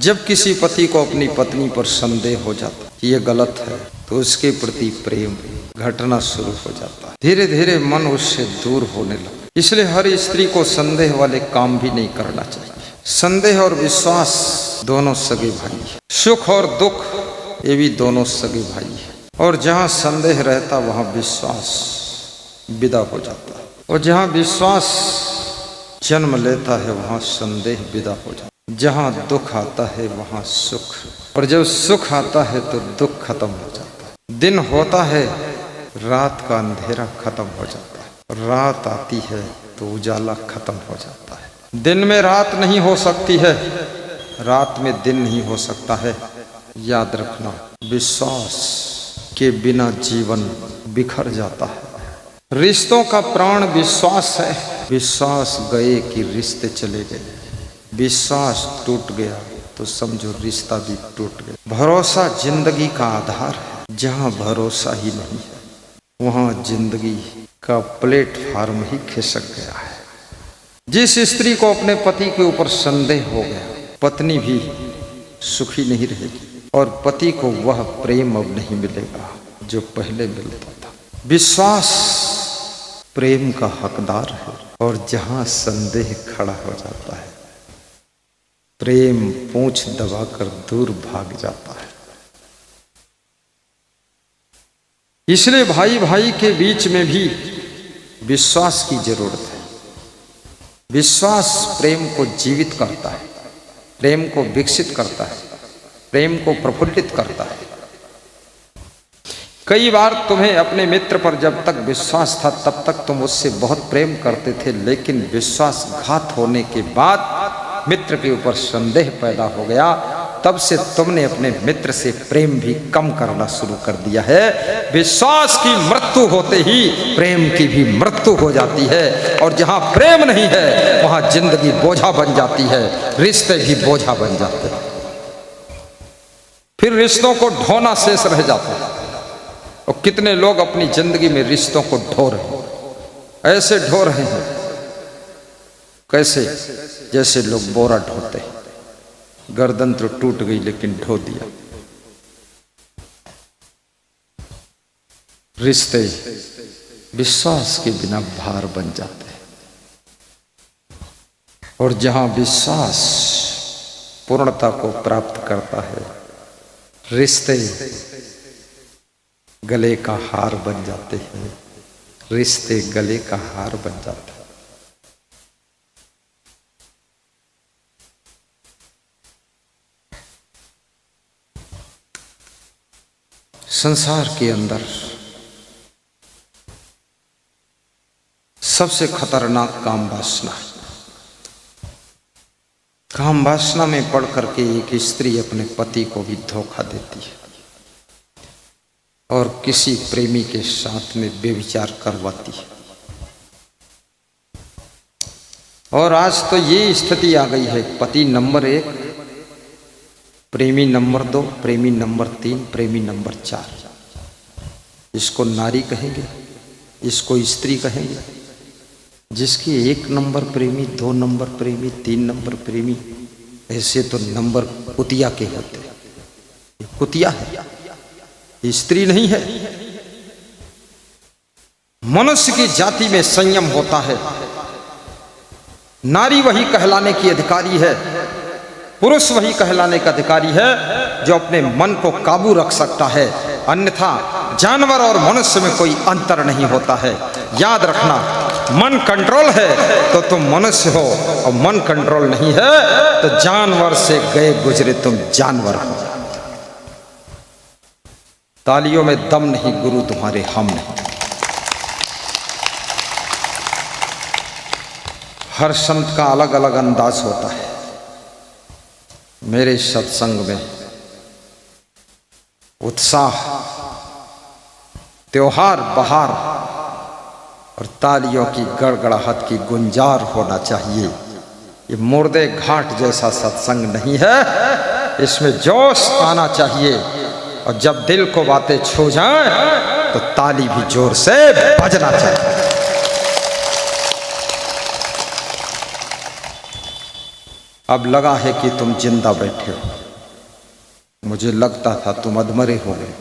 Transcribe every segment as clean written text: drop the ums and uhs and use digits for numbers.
जब किसी पति को अपनी पत्नी पर संदेह हो जाता कि ये गलत है तो उसके प्रति प्रेम घटना शुरू हो जाता है। धीरे धीरे मन उससे दूर होने लगा। इसलिए हर स्त्री को संदेह वाले काम भी नहीं करना चाहिए। संदेह और विश्वास दोनों सगे भाई है। सुख और दुख ये भी दोनों सगे भाई है। और जहाँ संदेह रहता वहाँ विश्वास विदा हो जाता है, और जहाँ विश्वास जन्म लेता है वहाँ संदेह विदा हो जाता है। जहाँ दुख आता है वहाँ सुख, और जब सुख आता है तो दुख खत्म हो जाता है। दिन होता है, रात का अंधेरा खत्म हो जाता है। रात आती है तो उजाला खत्म हो जाता है। दिन में रात नहीं हो सकती है, रात में दिन नहीं हो सकता है। याद रखना, विश्वास के बिना जीवन बिखर जाता है। रिश्तों का प्राण विश्वास है। विश्वास गए कि रिश्ते चले गए। विश्वास टूट गया तो समझो रिश्ता भी टूट गया। भरोसा जिंदगी का आधार है। जहाँ भरोसा ही नहीं है वहाँ जिंदगी का प्लेटफार्म ही खिसक गया है। जिस स्त्री को अपने पति के ऊपर संदेह हो गया, पत्नी भी सुखी नहीं रहेगी, और पति को वह प्रेम अब नहीं मिलेगा जो पहले मिलता था। विश्वास प्रेम का हकदार है, और जहाँ संदेह खड़ा हो जाता है प्रेम पूंछ दबाकर दूर भाग जाता है। इसलिए भाई भाई के बीच में भी विश्वास की जरूरत है। विश्वास प्रेम को जीवित करता है, प्रेम को विकसित करता है, प्रेम को प्रफुल्लित करता है। कई बार तुम्हें अपने मित्र पर जब तक विश्वास था तब तक तुम उससे बहुत प्रेम करते थे, लेकिन विश्वासघात होने के बाद मित्र के ऊपर संदेह पैदा हो गया, तब से तुमने अपने मित्र से प्रेम भी कम करना शुरू कर दिया है। विश्वास की मृत्यु होते ही प्रेम की भी मृत्यु हो जाती है, और जहाँ प्रेम नहीं है वहाँ जिंदगी बोझा बन जाती है, रिश्ते भी बोझा बन जाते हैं। फिर रिश्तों को ढोना शेष रह जाता है। और कितने लोग अपनी जिंदगी में रिश्तों को ढो रहे हैं, ऐसे ढो रहे हैं कैसे, जैसे लोग बोरा ढोते हैं। गर्दन तो टूट गई लेकिन ढो दिया। रिश्ते विश्वास के बिना भार बन जाते हैं, और जहां विश्वास पूर्णता को प्राप्त करता है रिश्ते गले का हार बन जाते हैं। रिश्ते गले का हार बन जाते हैं। संसार के अंदर सबसे खतरनाक काम वासना है। काम वासना में पड़ करके एक स्त्री अपने पति को भी धोखा देती है, और किसी प्रेमी के साथ में व्यभिचार करवाती है। और आज तो ये स्थिति आ गई है, पति नंबर 1, प्रेमी नंबर 2, प्रेमी नंबर 3, प्रेमी नंबर 4। इसको नारी कहेंगे, इसको स्त्री कहेंगे। जिसके 1 नंबर प्रेमी, 2 नंबर प्रेमी, 3 नंबर प्रेमी, ऐसे तो नंबर कुतिया के होते हैं। ये कुतिया है, स्त्री नहीं है। मनुष्य की जाति में संयम होता है। नारी वही कहलाने की अधिकारी है, पुरुष वही कहलाने का अधिकारी है जो अपने मन को काबू रख सकता है। अन्यथा जानवर और मनुष्य में कोई अंतर नहीं होता है। याद रखना, मन कंट्रोल है तो तुम मनुष्य हो, और मन कंट्रोल नहीं है तो जानवर से गए गुजरे तुम जानवर हो। तालियों में दम नहीं, गुरु तुम्हारे हम नहीं। हर संत का अलग अलग अंदाज होता है। मेरे सत्संग में उत्साह, त्योहार, बहार और तालियों की गड़गड़ाहट की गुंजार होना चाहिए। ये मुर्दे घाट जैसा सत्संग नहीं है, इसमें जोश आना चाहिए। और जब दिल को बातें छू जाएं तो ताली भी जोर से बजना चाहिए। अब लगा है कि तुम जिंदा बैठे हो, मुझे लगता था तुम अधमरे हो गए।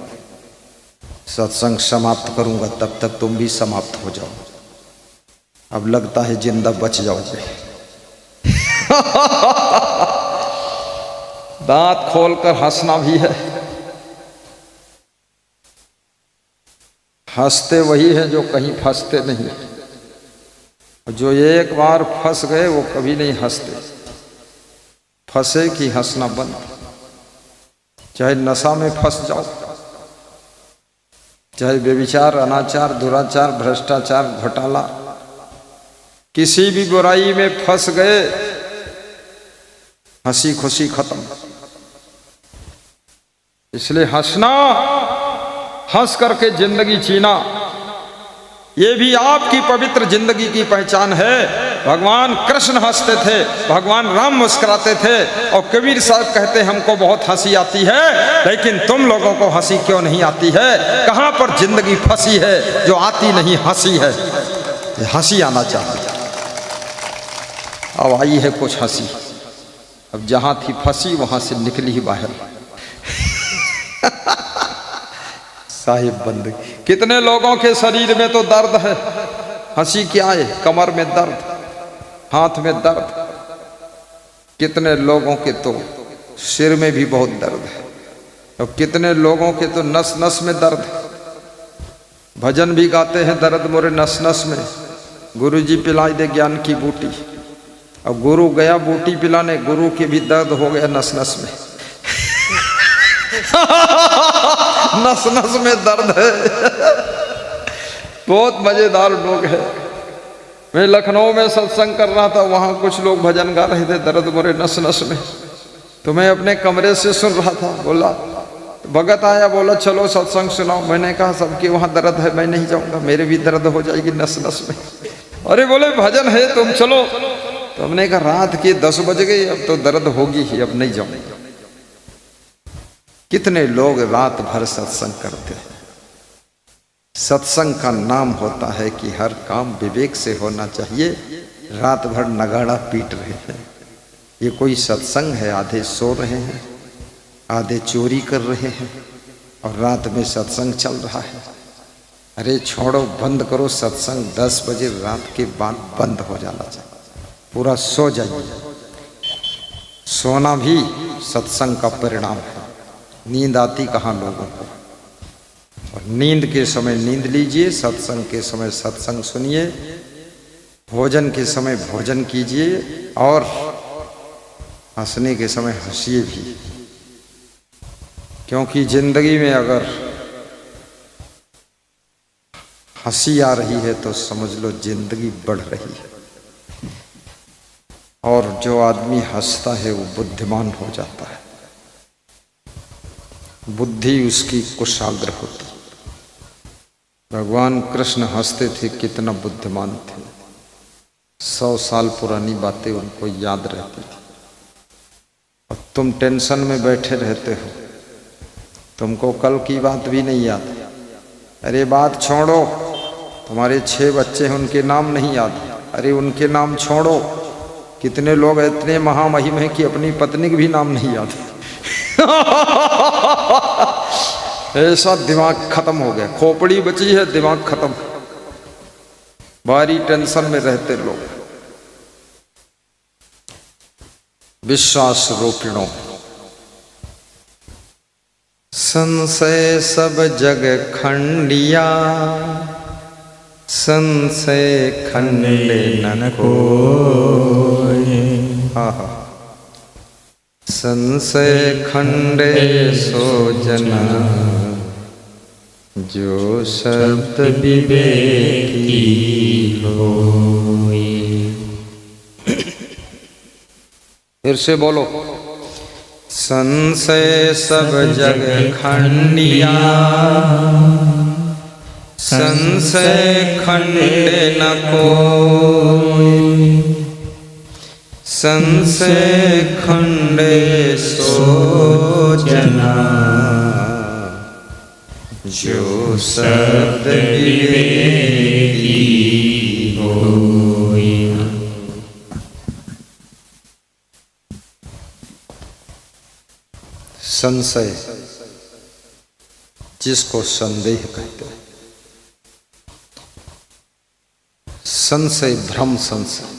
सत्संग समाप्त करूंगा तब तक तुम भी समाप्त हो जाओ। अब लगता है जिंदा बच जाओगे। दांत खोलकर हंसना भी है। हंसते वही है जो कहीं फंसते नहीं, जो एक बार फंस गए वो कभी नहीं हंसते। फंसे कि हंसना बंद। चाहे नशा में फंस जाओ, चाहे व्यभिचार, अनाचार, दुराचार, भ्रष्टाचार, घोटाला, किसी भी बुराई में फंस गए, हंसी खुशी खत्म। इसलिए हंसना, हंस करके जिंदगी जीना, ये भी आपकी पवित्र जिंदगी की पहचान है। भगवान कृष्ण हंसते थे, भगवान राम मुस्कुराते थे, और कबीर साहब कहते हमको बहुत हंसी आती है, लेकिन तुम लोगों को हंसी क्यों नहीं आती है? कहां पर जिंदगी फंसी है जो आती नहीं हंसी है? हंसी आना चाहिए। अब आई है कुछ हंसी, अब जहां थी फंसी वहां से निकली ही बाहर। साहिब बंदगी। कितने लोगों के शरीर में तो दर्द है, हंसी क्या है? कमर में दर्द, हाथ में दर्द। कितने लोगों के तो सिर में भी बहुत दर्द है, और कितने लोगों के तो नस नस में दर्द है। भजन भी गाते हैं, दर्द मोरे नस नस में, गुरु जी पिलाई दे ज्ञान की बूटी। अब गुरु गया बूटी पिलाने, गुरु के भी दर्द हो गया नस नस में। नस नस में दर्द है। बहुत मजेदार लोग हैं। मैं लखनऊ में सत्संग कर रहा था, वहां कुछ लोग भजन गा रहे थे, दर्द मोरे नस नस में। तो मैं अपने कमरे से सुन रहा था, बोला भगत आया, बोला चलो सत्संग सुनाओ। मैंने कहा सबके वहां दर्द है, मैं नहीं जाऊंगा, मेरे भी दर्द हो जाएगी नस नस में। अरे बोले भजन है तुम चलो। तो हमने कहा रात के 10 बज गए, अब तो दर्द होगी ही, अब नहीं जाऊंगा। कितने लोग रात भर सत्संग करते हैं। सत्संग का नाम होता है कि हर काम विवेक से होना चाहिए। रात भर नगाड़ा पीट रहे हैं, ये कोई सत्संग है? आधे सो रहे हैं, आधे चोरी कर रहे हैं, और रात में सत्संग चल रहा है। अरे छोड़ो, बंद करो सत्संग। 10 बजे रात के बाद बंद हो जाना चाहिए, पूरा सो जाइए। सोना भी सत्संग का परिणाम है। नींद आती कहाँ लोगों को? और नींद के समय नींद लीजिए, सत्संग के समय सत्संग सुनिए, भोजन के समय भोजन कीजिए, और हंसने के समय हंसिए भी। क्योंकि जिंदगी में अगर हंसी आ रही है तो समझ लो जिंदगी बढ़ रही है। और जो आदमी हंसता है वो बुद्धिमान हो जाता है, बुद्धि उसकी कुशाग्र होती। भगवान कृष्ण हंसते थे, कितना बुद्धिमान थे। 100 साल पुरानी बातें उनको याद रहती थी। और तुम टेंशन में बैठे रहते हो, तुमको कल की बात भी नहीं याद। अरे बात छोड़ो, तुम्हारे 6 बच्चे हैं, उनके नाम नहीं याद। अरे उनके नाम छोड़ो, कितने लोग इतने महामहिम हैं कि अपनी पत्नी के भी नाम नहीं याद। ऐसा दिमाग खत्म हो गया, खोपड़ी बची है, दिमाग खत्म। भारी टेंशन में रहते लोग। विश्वास रोपिणों, संशय सब जग खंडिया, संशय खंडे न कोई। हाँ, संशय खंडे सो जना, जो शब्द विवेकी होई। फिर से बोलो, संशय सब जग खंडिया, संशय खंडे न कोई। संशय खंडे सो जना, जो शब्द विवेकी होई। संशय जिसको संदेह कहते हैं, संशय भ्रम संशय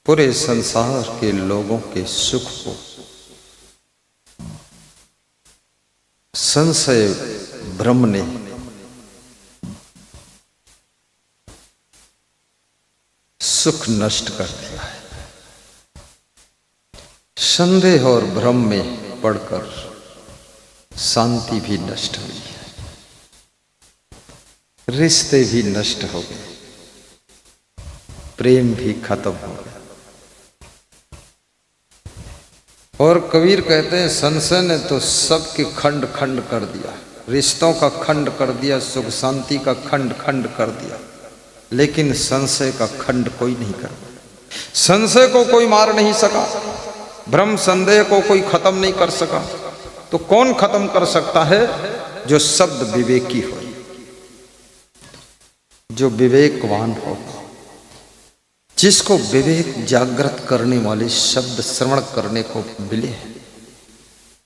पूरे संसार के लोगों के सुख को संशय भ्रम ने सुख नष्ट कर दिया है। संदेह और भ्रम में पड़कर शांति भी नष्ट हुई है, रिश्ते भी नष्ट हो गए, प्रेम भी खत्म हो गया। और कबीर कहते हैं संशय ने तो सबके खंड खंड कर दिया, रिश्तों का खंड कर दिया, सुख शांति का खंड खंड कर दिया, लेकिन संशय का खंड कोई नहीं कर पाया। संशय को कोई मार नहीं सका, भ्रम संदेह को कोई खत्म नहीं कर सका, तो कौन खत्म कर सकता है? जो शब्द विवेकी हो, जो विवेकवान हो, जिसको विवेक जागृत करने वाले शब्द श्रवण करने को मिले हैं,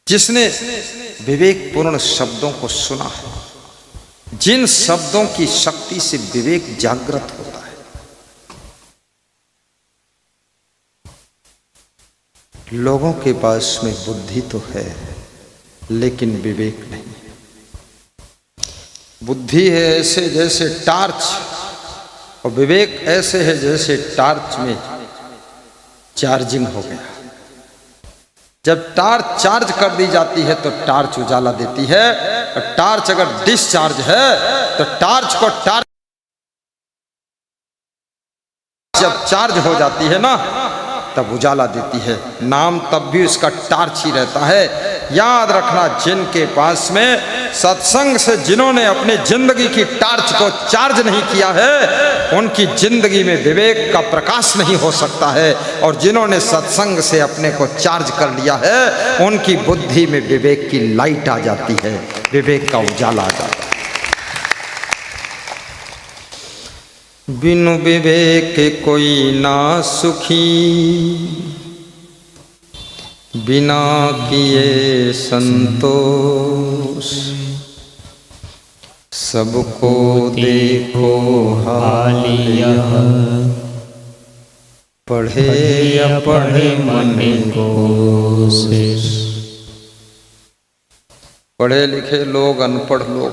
जिसने विवेकपूर्ण शब्दों को सुना है, जिन शब्दों की शक्ति से विवेक जागृत होता है। लोगों के पास में बुद्धि तो है लेकिन विवेक नहीं। बुद्धि है ऐसे जैसे टार्च, और विवेक ऐसे है जैसे टार्च में चार्जिंग हो गया। जब टार्च चार्ज कर दी जाती है तो टार्च उजाला देती है, और टार्च अगर डिस्चार्ज है तो टार्च को टार्च जब चार्ज हो जाती है ना तब उजाला देती है। नाम तब भी उसका टार्च ही रहता है। याद रखना, जिनके पास में सत्संग से जिन्होंने अपनी जिंदगी की टार्च को चार्ज नहीं किया है, उनकी जिंदगी में विवेक का प्रकाश नहीं हो सकता है, और जिन्होंने सत्संग से अपने को चार्ज कर लिया है, उनकी बुद्धि में विवेक की लाइट आ जाती है, विवेक का उजाला आ जाता है। बिनु विवेक कोई ना सुखी, बिना किए संतोष, सबको देखो हालिया, पढ़े या पढ़े मन को से। पढ़े लिखे लोग, अनपढ़ लोग,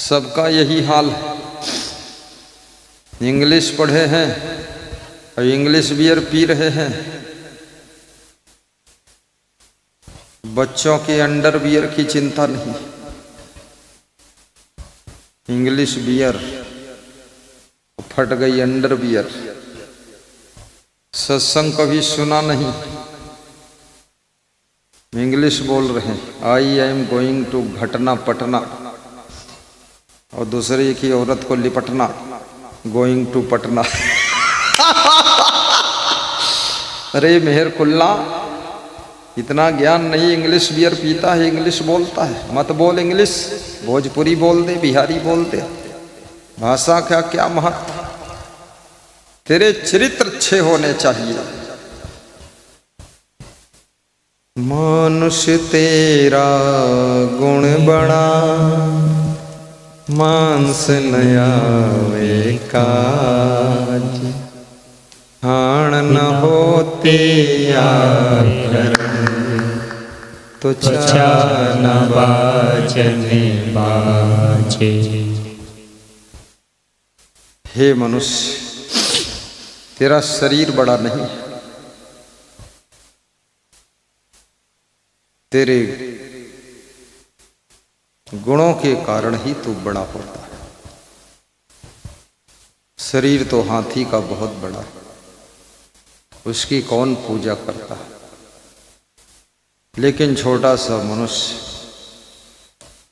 सबका यही हाल है। इंग्लिश पढ़े हैं और इंग्लिश बियर पी रहे हैं, बच्चों के अंडर बियर की चिंता नहीं, इंग्लिश बियर फट गई अंडर बियर। सत्संग कभी सुना नहीं, इंग्लिश बोल रहे हैं, आई एम गोइंग टू घटना पटना, और दूसरे की औरत को लिपटना, गोइंग टू पटना। अरे मेहर कुल्ला, इतना ज्ञान नहीं, इंग्लिश बियर पीता है, इंग्लिश बोलता है। मत बोल इंग्लिश, भोजपुरी बोल दे, बिहारी बोल दे, भाषा का क्या महत्व। तेरे चरित्र अच्छे होने चाहिए। मनुष्य तेरा गुण बड़ा, मांस नया वे काज, हाण न होते यार तो चान बाजने बाजे। हे मनुष्य, तेरा शरीर बड़ा नहीं, तेरे गुणों के कारण ही तू बड़ा होता है। शरीर तो हाथी का बहुत बड़ा है, उसकी कौन पूजा करता है, लेकिन छोटा सा मनुष्य,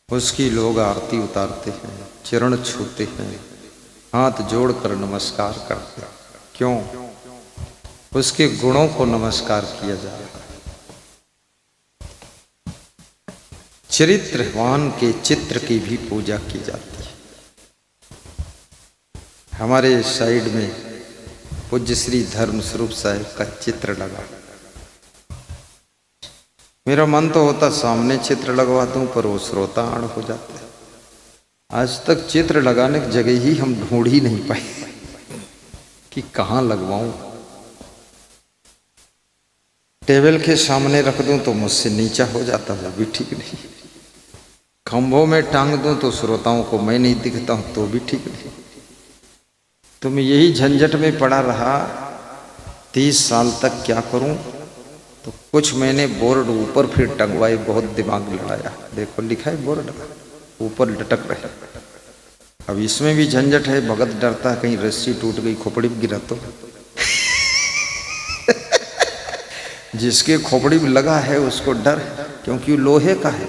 उसकी लोग आरती उतारते हैं, चरण छूते हैं, हाथ जोड़कर नमस्कार करते हैं। क्यों? उसके गुणों को नमस्कार किया जा रहा है। चरित्रवान के चित्र की भी पूजा की जाती है। हमारे साइड में पूज्य श्री धर्म स्वरूप साहिब का चित्र लगा। मेरा मन तो होता सामने चित्र लगवा दूं, पर वो श्रोता आड़ हो जाते। आज तक चित्र लगाने की जगह ही हम ढूंढ ही नहीं पाए कि कहाँ लगवाऊं। टेबल के सामने रख दूं तो मुझसे नीचा हो जाता, वो भी ठीक नहीं। खंभों में टांग दूं तो श्रोताओं को मैं नहीं दिखता हूं, तो भी ठीक नहीं। तो मैं यही झंझट में पड़ा रहा 30 साल तक। क्या करूं? तो कुछ मैंने बोर्ड ऊपर फिर टंगवाए, बहुत दिमाग लड़ाया। देखो लिखा है बोर्ड ऊपर लटक रहे। अब इसमें भी झंझट है। भगत डरता है कहीं रस्सी टूट गई, खोपड़ी में गिरा तो। जिसके खोपड़ी में लगा है उसको डर, क्योंकि लोहे का है,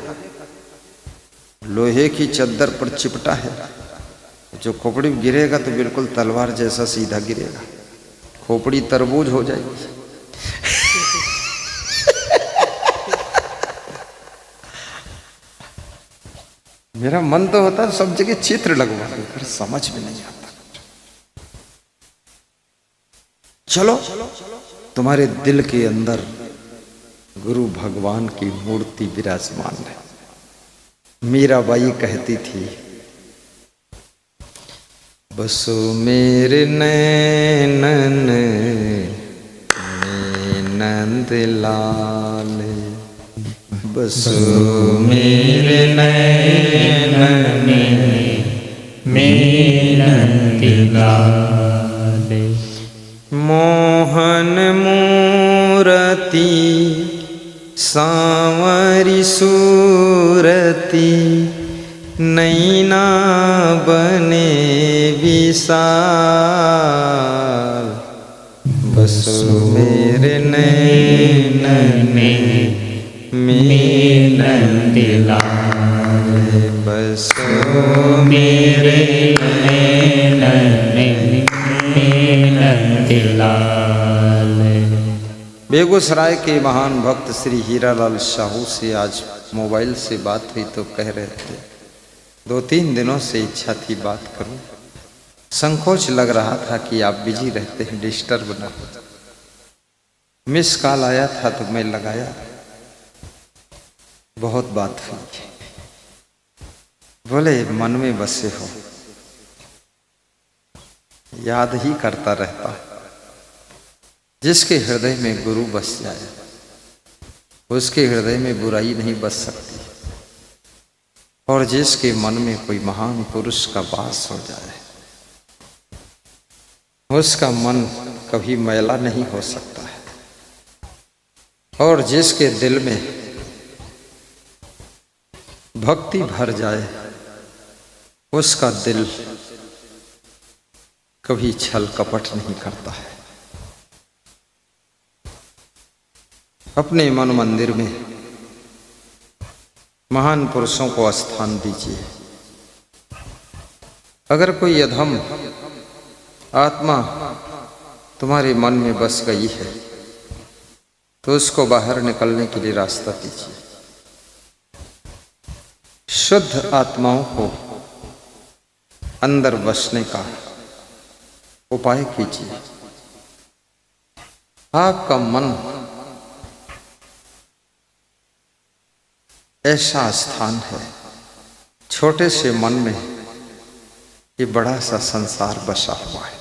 लोहे की चद्दर पर चिपटा है। जो खोपड़ी में गिरेगा तो बिल्कुल तलवार जैसा सीधा गिरेगा, खोपड़ी तरबूज हो जाएगी। मेरा मन तो होता है सब जगह चित्र लगवा दूं, पर समझ में नहीं आता। चलो तुम्हारे दिल के अंदर गुरु भगवान की मूर्ति विराजमान है। मीराबाई कहती थी, बसो मेरे नैनन में नंद लाल, बसो मेरे नैनन में नंद लाल, मोहन मूरति सांवरी सूरती, नैना बने विशाल, बसो मेरे नैनन में नंद लाल, बसो मेरे नैनन में नंद लाल। बेगूसराय के महान भक्त श्री हीरालाल साहू से आज मोबाइल से बात हुई तो कह रहे थे, 2-3 दिनों से इच्छा थी बात करूं, संकोच लग रहा था कि आप बिजी रहते हैं, डिस्टर्ब ना हो। मिस कॉल आया था तो मैं लगाया, बहुत बात हुई। बोले मन में बसे हो, याद ही करता रहता। जिसके हृदय में गुरु बस जाए उसके हृदय में बुराई नहीं बस सकती, और जिसके मन में कोई महान पुरुष का वास हो जाए उसका मन कभी मैला नहीं हो सकता है। और जिसके दिल में भक्ति भर जाए उसका दिल कभी छल कपट नहीं करता है। अपने मन मंदिर में महान पुरुषों को स्थान दीजिए। अगर कोई अधम आत्मा तुम्हारे मन में बस गई है तो उसको बाहर निकलने के लिए रास्ता दीजिए। शुद्ध आत्माओं को अंदर बसने का उपाय कीजिए। आपका मन ऐसा स्थान है, छोटे से मन में ये बड़ा सा संसार बसा हुआ है।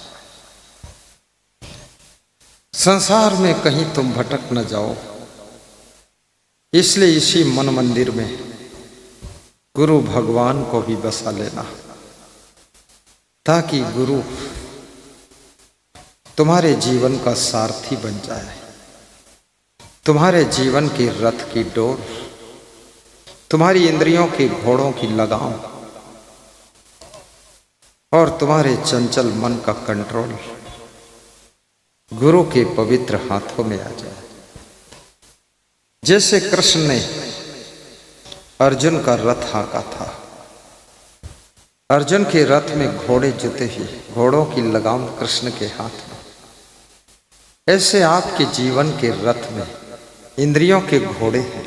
संसार में कहीं तुम भटक न जाओ, इसलिए इसी मन मंदिर में गुरु भगवान को भी बसा लेना, ताकि गुरु तुम्हारे जीवन का सारथी बन जाए, तुम्हारे जीवन के रथ की डोर, तुम्हारी इंद्रियों के घोड़ों की लगाम और तुम्हारे चंचल मन का कंट्रोल गुरु के पवित्र हाथों में आ जाए। जैसे कृष्ण ने अर्जुन का रथ हाँका था, अर्जुन के रथ में घोड़े जुते ही, घोड़ों की लगाम कृष्ण के हाथ में, ऐसे आपके जीवन के रथ में इंद्रियों के घोड़े हैं।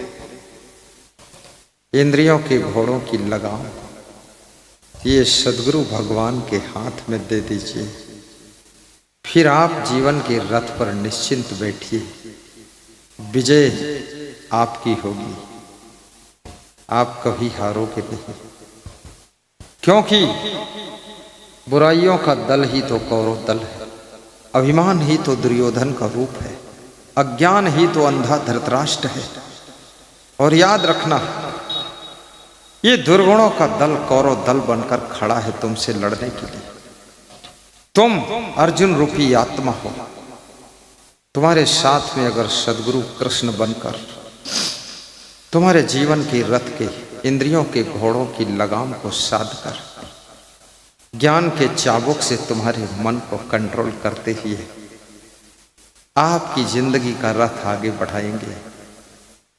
इंद्रियों के घोड़ों की लगाम ये सद्गुरु भगवान के हाथ में दे दीजिए। फिर आप जीवन के रथ पर निश्चिंत बैठिए, विजय आपकी होगी, आप कभी हारोगे नहीं। क्योंकि बुराइयों का दल ही तो कौरव दल है, अभिमान ही तो दुर्योधन का रूप है, अज्ञान ही तो अंधा धृतराष्ट्र है। और याद रखना, ये दुर्गुणों का दल कौरव दल बनकर खड़ा है तुमसे लड़ने के लिए। तुम अर्जुन रूपी आत्मा हो, तुम्हारे साथ में अगर सदगुरु कृष्ण बनकर तुम्हारे जीवन के रथ के इंद्रियों के घोड़ों की लगाम को साध कर ज्ञान के चाबुक से तुम्हारे मन को कंट्रोल करते हुए आपकी जिंदगी का रथ आगे बढ़ाएंगे,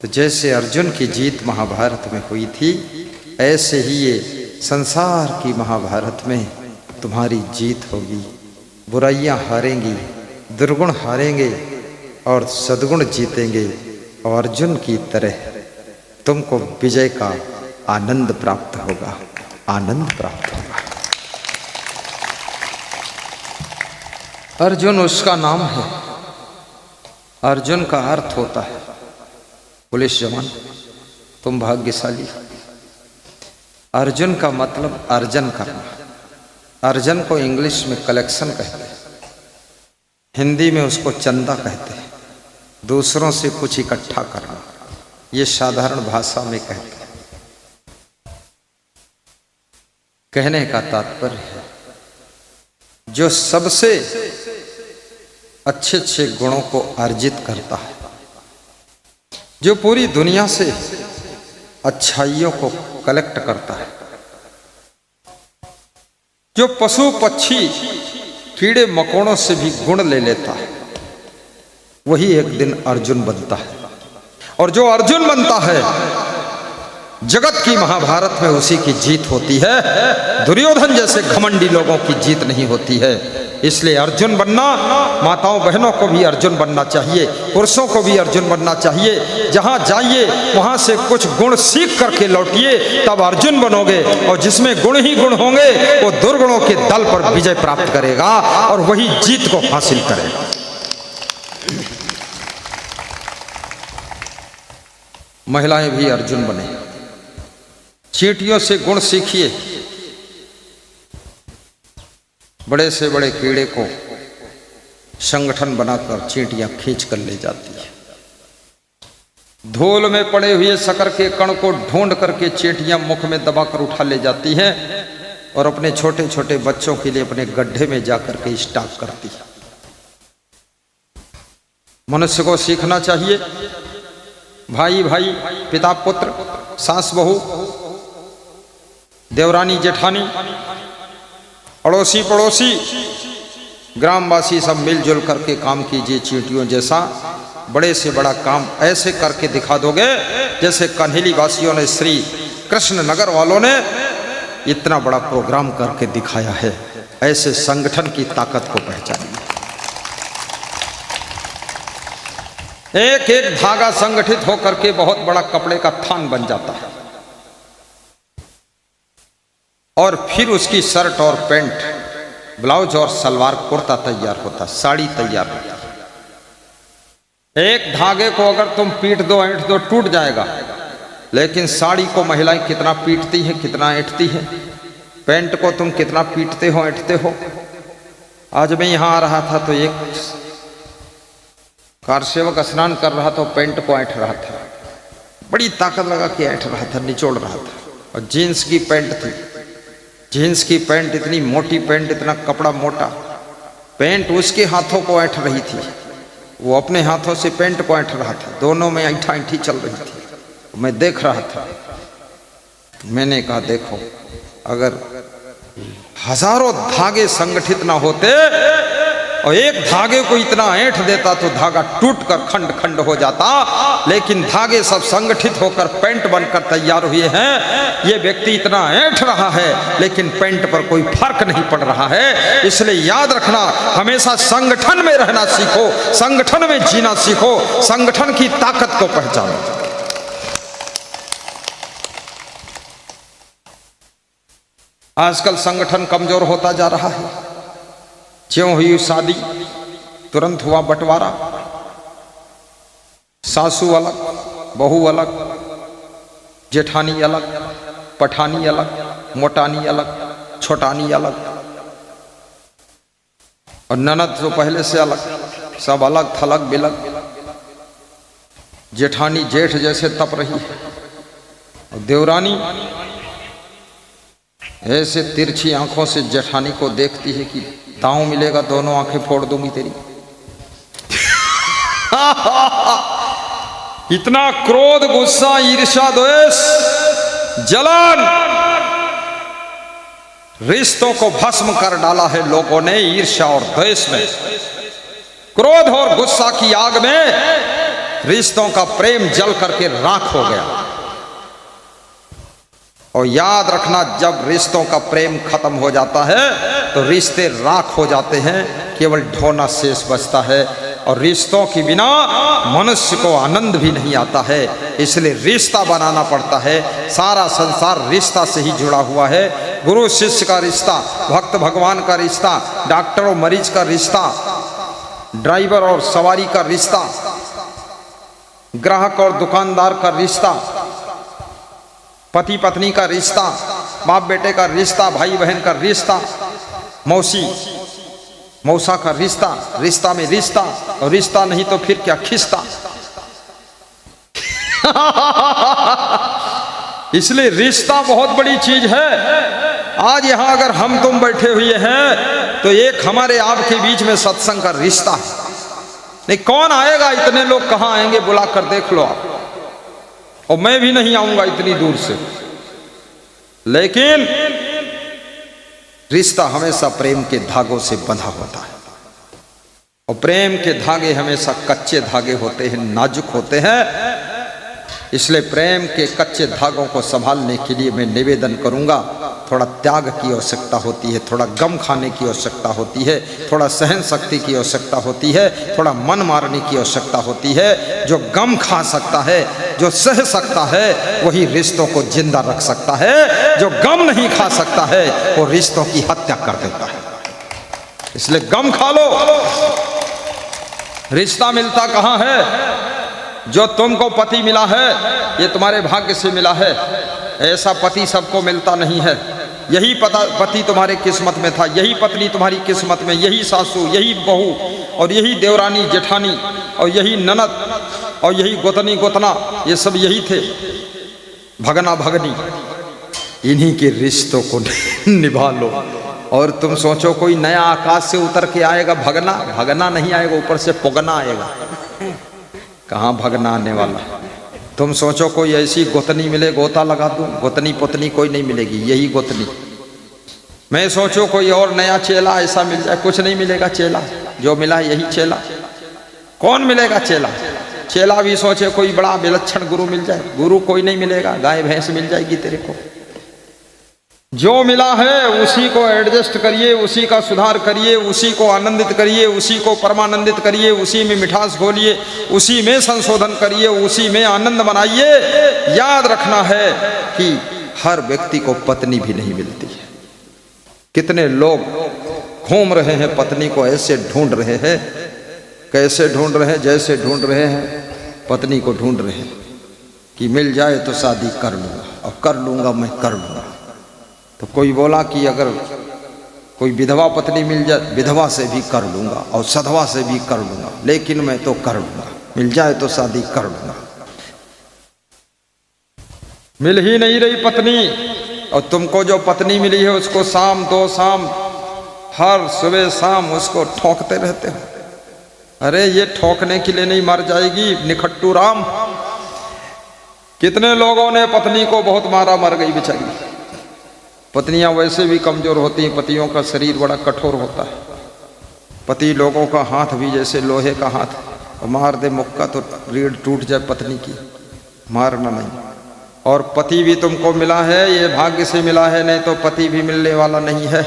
तो जैसे अर्जुन की जीत महाभारत में हुई थी, ऐसे ही ये संसार की महाभारत में तुम्हारी जीत होगी। बुराइयां हारेंगी, दुर्गुण हारेंगे और सद्गुण जीतेंगे, और अर्जुन की तरह तुमको विजय का आनंद प्राप्त होगा, आनंद प्राप्त होगा। अर्जुन उसका नाम है, अर्जुन का अर्थ होता है पुलिस जवान, तुम भाग्यशाली। अर्जुन का मतलब अर्जन करना, अर्जन को इंग्लिश में कलेक्शन कहते हैं, हिंदी में उसको चंदा कहते हैं, दूसरों से कुछ इकट्ठा करना, ये साधारण भाषा में कहते हैं। कहने का तात्पर्य है, जो सबसे अच्छे अच्छे गुणों को अर्जित करता है, जो पूरी दुनिया से अच्छाइयों को कलेक्ट करता है, जो पशु पक्षी कीड़े मकोड़ों से भी गुण ले लेता है, वही एक दिन अर्जुन बनता है। और जो अर्जुन बनता है, जगत की महाभारत में उसी की जीत होती है, दुर्योधन जैसे घमंडी लोगों की जीत नहीं होती है। इसलिए अर्जुन बनना, माताओं बहनों को भी अर्जुन बनना चाहिए, पुरुषों को भी अर्जुन बनना चाहिए। जहां जाइए वहां से कुछ गुण सीख करके लौटिए, तब अर्जुन बनोगे। और जिसमें गुण ही गुण होंगे, वो दुर्गुणों के दल पर विजय प्राप्त करेगा और वही जीत को हासिल करेगा। महिलाएं भी अर्जुन बने, चींटियों से गुण सीखिए। बड़े से बड़े कीड़े को संगठन बनाकर चींटियां खींच कर ले जाती है। धूल में पड़े हुए शक्कर के कण को ढूंढ करके चींटियां मुख में दबाकर उठा ले जाती हैं और अपने छोटे छोटे बच्चों के लिए अपने गड्ढे में जाकर के स्टॉक करती है। मनुष्य को सीखना चाहिए, भाई भाई, पिता पुत्र, सास बहू, देवरानी जेठानी, अड़ोसी पड़ोसी, ग्रामवासी सब मिलजुल करके काम कीजिए। चींटियों जैसा बड़े से बड़ा काम ऐसे करके दिखा दोगे जैसे कन्हेली वासियों ने, श्री कृष्ण नगर वालों ने इतना बड़ा प्रोग्राम करके दिखाया है। ऐसे संगठन की ताकत को पहचानिए। एक एक धागा संगठित होकर के बहुत बड़ा कपड़े का थान बन जाता है, और फिर उसकी शर्ट और पैंट, ब्लाउज और सलवार कुर्ता तैयार होता, साड़ी तैयार होता। एक धागे को अगर तुम पीट दो, ऐंठ दो, टूट जाएगा। लेकिन साड़ी को महिलाएं कितना पीटती हैं, कितना ऐंठती हैं। पैंट को तुम कितना पीटते हो, ऐंठते हो। आज मैं यहां आ रहा था तो एक कार सेवक स्नान कर रहा था, पैंट को ऐंठ रहा था, बड़ी ताकत लगा के ऐंठ रहा था, निचोड़ रहा था। और जीन्स की पैंट थी, जीन्स की पैंट, इतनी मोटी पैंट, इतना कपड़ा मोटा, पैंट उसके हाथों को ऐंठ रही थी, वो अपने हाथों से पैंट को ऐंठ रहा था। दोनों में ऐंठा ऐंठी चल रही थी। मैं देख रहा था, मैंने कहा देखो, अगर हजारों धागे संगठित ना होते और एक धागे को इतना ऐंठ देता तो धागा टूटकर खंड खंड हो जाता। लेकिन धागे सब संगठित होकर पैंट बनकर तैयार हुए हैं। ये व्यक्ति इतना ऐंठ रहा है लेकिन पैंट पर कोई फर्क नहीं पड़ रहा है। इसलिए याद रखना, हमेशा संगठन में रहना सीखो, संगठन में जीना सीखो, संगठन की ताकत को पहचानो। आजकल संगठन कमजोर होता जा रहा है। ज्यों हुई शादी तुरंत हुआ बंटवारा, सासू अलग, बहू अलग, जेठानी अलग, पठानी अलग, मोटानी अलग, छोटानी अलग, और ननद तो पहले से अलग, सब अलग थलग बिलग। जेठानी जेठ जैसे तप रही है, और देवरानी ऐसे तिरछी आंखों से जेठानी को देखती है कि दांव मिलेगा दोनों आंखें फोड़ दूंगी तेरी। इतना क्रोध, गुस्सा, ईर्ष्या, द्वेष, जलन, रिश्तों को भस्म कर डाला है लोगों ने ईर्ष्या और द्वेष में। क्रोध और गुस्सा की आग में रिश्तों का प्रेम जल करके राख हो गया। और याद रखना, जब रिश्तों का प्रेम खत्म हो जाता है तो रिश्ते राख हो जाते हैं, केवल ढोना शेष बचता है। और रिश्तों के बिना मनुष्य को आनंद भी नहीं आता है, इसलिए रिश्ता बनाना पड़ता है। सारा संसार रिश्ता से ही जुड़ा हुआ है। गुरु शिष्य का रिश्ता, भक्त भगवान का रिश्ता, डॉक्टर और मरीज का रिश्ता, ड्राइवर और सवारी का रिश्ता, ग्राहक और दुकानदार का रिश्ता, पति पत्नी का रिश्ता, बाप बेटे का रिश्ता, भाई बहन का रिश्ता, मौसी मौसा का रिश्ता, रिश्ता में रिश्ता, और रिश्ता नहीं तो फिर क्या खिस्ता। इसलिए रिश्ता बहुत बड़ी चीज है। आज यहां अगर हम तुम बैठे हुए हैं तो एक हमारे आपके बीच में सत्संग का रिश्ता है। नहीं, कौन आएगा? इतने लोग कहां आएंगे? बुला कर देख लो आप। और मैं भी नहीं आऊंगा इतनी दूर से। लेकिन रिश्ता हमेशा प्रेम के धागों से बंधा होता है, और प्रेम के धागे हमेशा कच्चे धागे होते हैं, नाजुक होते हैं। इसलिए प्रेम के कच्चे धागों को संभालने के लिए मैं निवेदन करूंगा, थोड़ा त्याग की आवश्यकता होती है, थोड़ा गम खाने की आवश्यकता होती है, थोड़ा सहन शक्ति की आवश्यकता होती है, थोड़ा मन मारने की आवश्यकता होती है। जो गम खा सकता है, जो सह सकता है, वही रिश्तों को जिंदा रख सकता है। जो गम नहीं खा सकता है वो रिश्तों की हत्या कर देता है। इसलिए गम खा लो। रिश्ता मिलता कहाँ है? जो तुमको पति मिला है ये तुम्हारे भाग्य से मिला है। ऐसा पति सबको मिलता नहीं है। यही पति तुम्हारे किस्मत में था, यही पत्नी तुम्हारी किस्मत में, यही सासू, यही बहू, और यही देवरानी जेठानी, और यही ननद, और यही गोतनी गोतना, ये सब यही थे। भगना भगनी, इन्हीं के रिश्तों को निभा लो। और तुम सोचो कोई नया आकाश से उतर के आएगा भगना? भगना नहीं आएगा, ऊपर से पुगना आएगा। कहाँ भगना आने वाला? तुम सोचो कोई ऐसी गोतनी मिले, गोता लगा दूं, गोतनी पोतनी कोई नहीं मिलेगी, यही गोतनी। मैं सोचो कोई और नया चेला ऐसा मिल जाए, कुछ नहीं मिलेगा। चेला जो मिला यही चेला। कौन मिलेगा चेला? चेला भी सोचे कोई बड़ा विलक्षण गुरु मिल जाए, गुरु कोई नहीं मिलेगा। गाय भैंस मिल जाएगी तेरे को। जो मिला है उसी को एडजस्ट करिए, उसी का सुधार करिए, उसी को आनंदित करिए, उसी को परमानंदित करिए, उसी में मिठास घोलिए, उसी में संशोधन करिए, उसी में आनंद बनाइए। याद रखना है कि हर व्यक्ति को पत्नी भी नहीं मिलती है। कितने लोग घूम रहे हैं, पत्नी को ऐसे ढूंढ रहे हैं। कैसे ढूंढ रहे हैं? जैसे ढूंढ रहे हैं पत्नी को ढूंढ रहे हैं कि मिल जाए तो शादी कर लूँगा, और कर लूँगा मैं, कर लूँगा। तो कोई बोला कि अगर कोई विधवा पत्नी मिल जाए, विधवा से भी कर लूँगा और सधवा से भी कर लूँगा, लेकिन मैं तो कर लूँगा, मिल जाए तो शादी कर लूँगा। मिल ही नहीं रही पत्नी, और तुमको जो पत्नी मिली है उसको शाम दो शाम, हर सुबह शाम उसको ठोकते रहते हो। अरे ये ठोकने के लिए नहीं मर जाएगी निखट्टू राम। कितने लोगों ने पत्नी को बहुत मारा, मर गई बेचारी। पत्नियां वैसे भी कमजोर होती हैं, पतियों का शरीर बड़ा कठोर होता है। पति लोगों का हाथ भी जैसे लोहे का हाथ, मार दे मुक्का तो रीढ़ टूट जाए पत्नी की, मारना नहीं। और पति भी तुमको मिला है, ये भाग्य से मिला है, नहीं तो पति भी मिलने वाला नहीं है।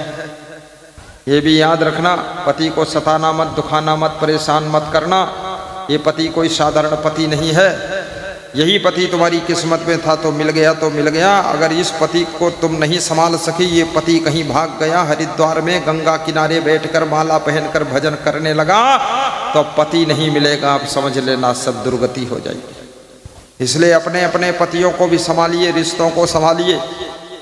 ये भी याद रखना, पति को सताना मत, दुखाना मत, परेशान मत करना। ये पति कोई साधारण पति नहीं है। यही पति तुम्हारी किस्मत में था तो मिल गया तो मिल गया। अगर इस पति को तुम नहीं संभाल सकी, ये पति कहीं भाग गया, हरिद्वार में गंगा किनारे बैठकर माला पहनकर भजन करने लगा, तो पति नहीं मिलेगा, आप समझ लेना सब दुर्गति हो जाएगी। इसलिए अपने अपने पतियों को भी संभालिए, रिश्तों को संभालिए,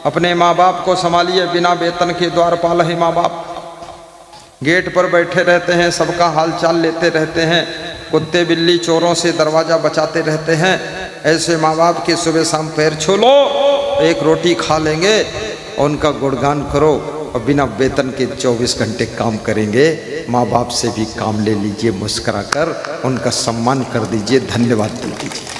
अपने माँ बाप को संभालिए। बिना वेतन के द्वारपाल है माँ बाप, गेट पर बैठे रहते हैं, सबका हालचाल लेते रहते हैं, कुत्ते बिल्ली चोरों से दरवाज़ा बचाते रहते हैं। ऐसे माँ बाप के सुबह शाम पैर छू लो, एक रोटी खा लेंगे और उनका गुणगान करो, और बिना वेतन के 24 घंटे काम करेंगे। माँ बाप से भी काम ले लीजिए, मुस्कुरा कर उनका सम्मान कर दीजिए, धन्यवाद दे दीजिए।